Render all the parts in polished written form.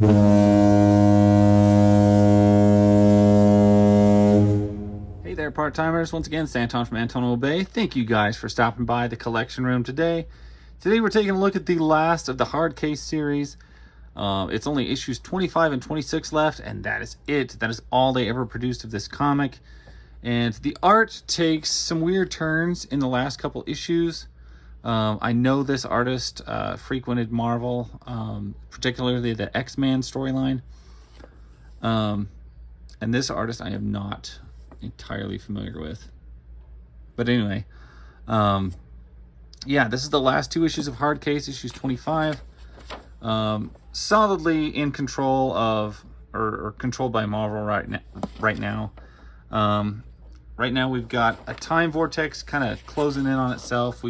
Hey there, part-timers. Once again, Santon from Antonio Bay. Thank you guys for stopping by the collection room today. Today we're taking a look at the last of the Hardcase series. It's only issues 25 and 26 left, and that is it. That is all they ever produced of this comic. And the art takes some weird turns in the last couple issues. I know this artist frequented Marvel, particularly the X-Men storyline. And this artist I am not entirely familiar with. But anyway, yeah, this is the last two issues of Hardcase, issues 25. Solidly in control of, or controlled by Marvel right now. Right now we've got a time vortex kind of closing in on itself.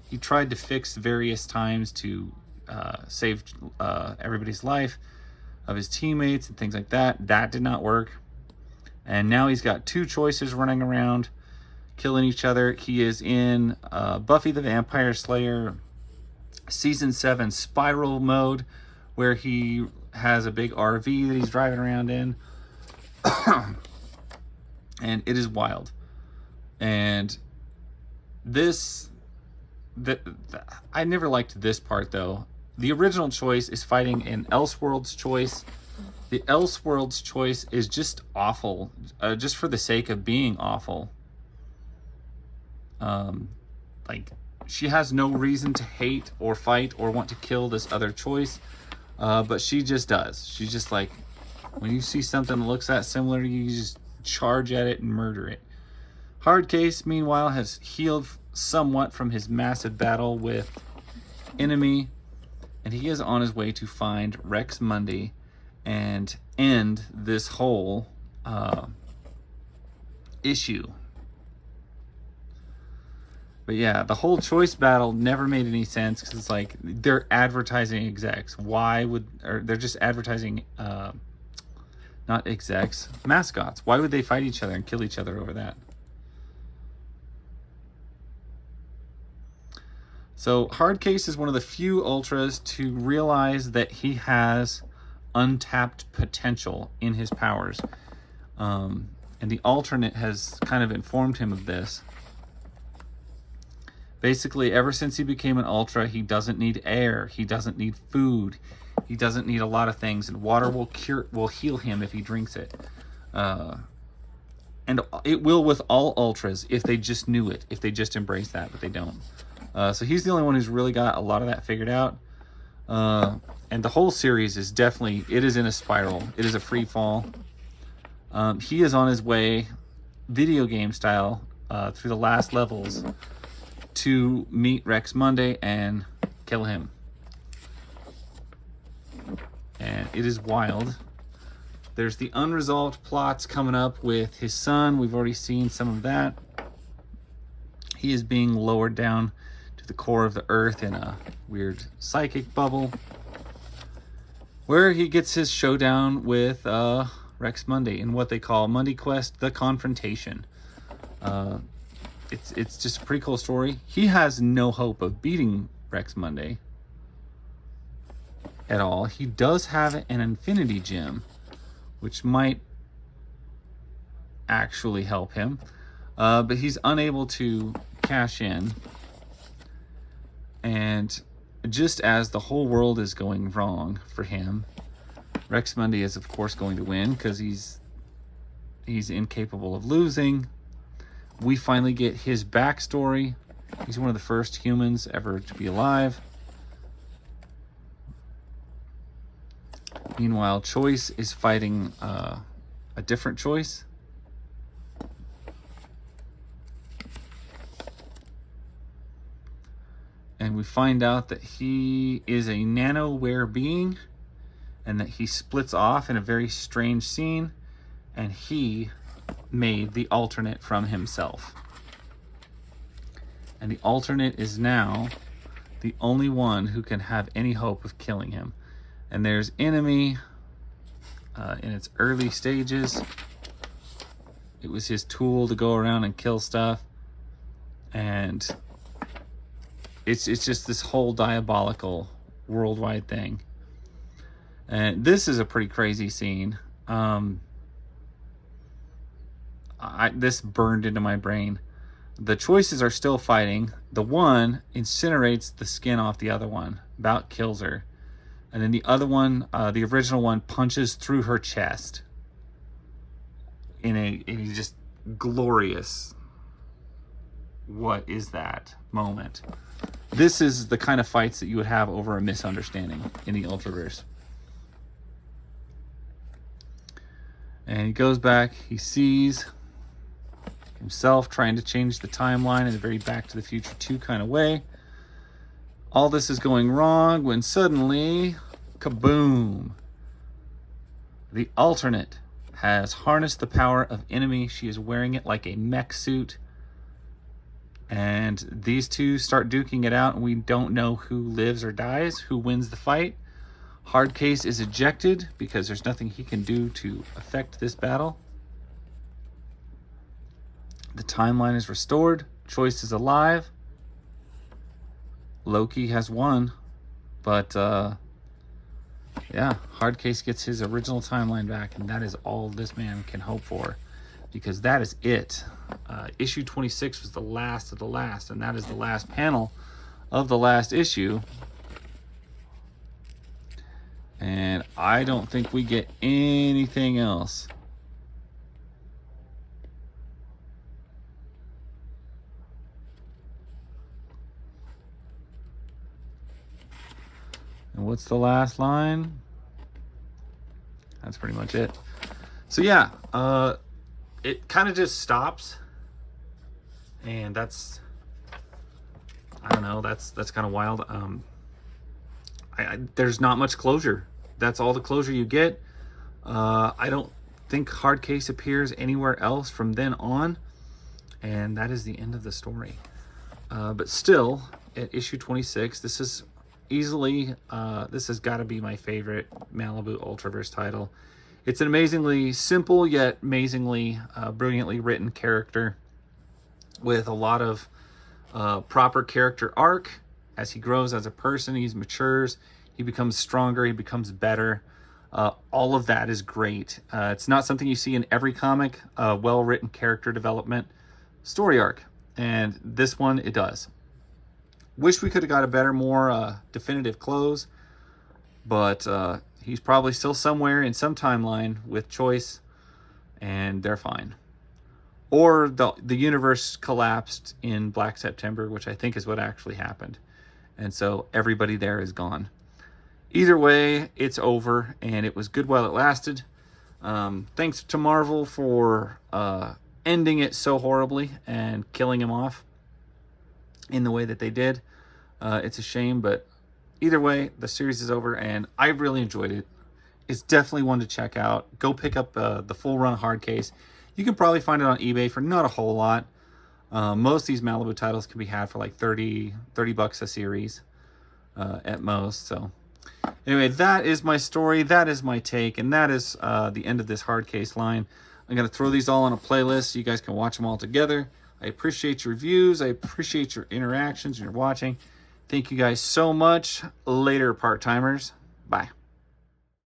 He tried to fix various times to save everybody's life of his teammates and things like that. That did not work. And now he's got two choices running around, killing each other. He is in Buffy the Vampire Slayer Season 7 Spiral mode, where he has a big RV that he's driving around in. And it is wild. And I never liked this part, though. The original choice is fighting in Elseworld's choice. The Elseworld's choice is just awful, just for the sake of being awful. Like, she has no reason to hate or fight or want to kill this other choice, but she just does. She's just like, when you see something that looks that similar to you, you just charge at it and murder it. Hardcase, meanwhile, has healed somewhat from his massive battle with Enemy, and he is on his way to find Rex Monday and end this whole issue. But yeah, the whole choice battle never made any sense, because it's like they're advertising execs. They're just advertising not execs, mascots. Why would they fight each other and kill each other over that? So Hardcase is one of the few Ultras to realize that he has untapped potential in his powers. And the alternate has kind of informed him of this. Basically, ever since he became an Ultra, he doesn't need air, he doesn't need food, he doesn't need a lot of things, and water will heal him if he drinks it. And it will with all Ultras if they just knew it, if they just embrace that, but they don't. So he's the only one who's really got a lot of that figured out. And the whole series is definitely, it is in a spiral. It is a free fall. He is on his way, video game style, through the last levels to meet Rex Monday and kill him. And it is wild. There's the unresolved plots coming up with his son. We've already seen some of that. He is being lowered down to the core of the earth in a weird psychic bubble, where he gets his showdown with Rex Monday in what they call Monday Quest: The Confrontation. It's just a pretty cool story. He has no hope of beating Rex Monday at all. He does have an Infinity Gem, which might actually help him, but he's unable to cash in. And just as the whole world is going wrong for him, Rex Monday is of course going to win, because he's incapable of losing. We finally get his backstory. He's one of the first humans ever to be alive. Meanwhile, Choice is fighting a different Choice. And we find out that he is a nanoware being, and that he splits off in a very strange scene, and he made the alternate from himself. And the alternate is now the only one who can have any hope of killing him. And there's Enemy in its early stages. It was his tool to go around and kill stuff. And it's just this whole diabolical worldwide thing. And this is a pretty crazy scene. This burned into my brain. The choices are still fighting. The one incinerates the skin off the other one, about kills her. And then the other one, the original one, punches through her chest in a just glorious, what is that moment. This is the kind of fights that you would have over a misunderstanding in the Ultraverse. And he goes back, he sees himself trying to change the timeline in a very Back to the Future 2 kind of way. All this is going wrong when suddenly, kaboom! The alternate has harnessed the power of enemy. She is wearing it like a mech suit. And these two start duking it out, and we don't know who lives or dies, who wins the fight. Hardcase is ejected because there's nothing he can do to affect this battle. The timeline is restored. Choice is alive. Loki has won. But, yeah, Hardcase gets his original timeline back, and that is all this man can hope for. Because that is it. Issue 26 was the last of the last, and that is the last panel of the last issue. And I don't think we get anything else. And what's the last line? That's pretty much it. So yeah, it kind of just stops. And that's, I don't know, that's kind of wild. There's not much closure. That's all the closure you get. I don't think Hardcase appears anywhere else from then on. And that is the end of the story. But still, at issue 26, this is easily, this has got to be my favorite Malibu Ultraverse title. It's an amazingly simple yet amazingly brilliantly written character with a lot of proper character arc. As he grows as a person, he matures, he becomes stronger, he becomes better. All of that is great. It's not something you see in every comic, well-written character development story arc. And this one, it does. Wish we could have got a better, more definitive close, but he's probably still somewhere in some timeline with Choice, and they're fine. Or the universe collapsed in Black September, which I think is what actually happened. And so everybody there is gone. Either way, it's over, and it was good while it lasted. Thanks to Marvel for ending it so horribly and killing him off in the way that they did. It's a shame, but either way, the series is over, and I really enjoyed it. It's definitely one to check out. Go pick up the full run Hardcase. You can probably find it on eBay for not a whole lot. Most of these Malibu titles can be had for like 30 bucks a series at most. So anyway, that is my story. That is my take. And that is the end of this Hardcase line. I'm going to throw these all on a playlist so you guys can watch them all together. I appreciate your views. I appreciate your interactions and your watching. Thank you guys so much. Later, part-timers. Bye.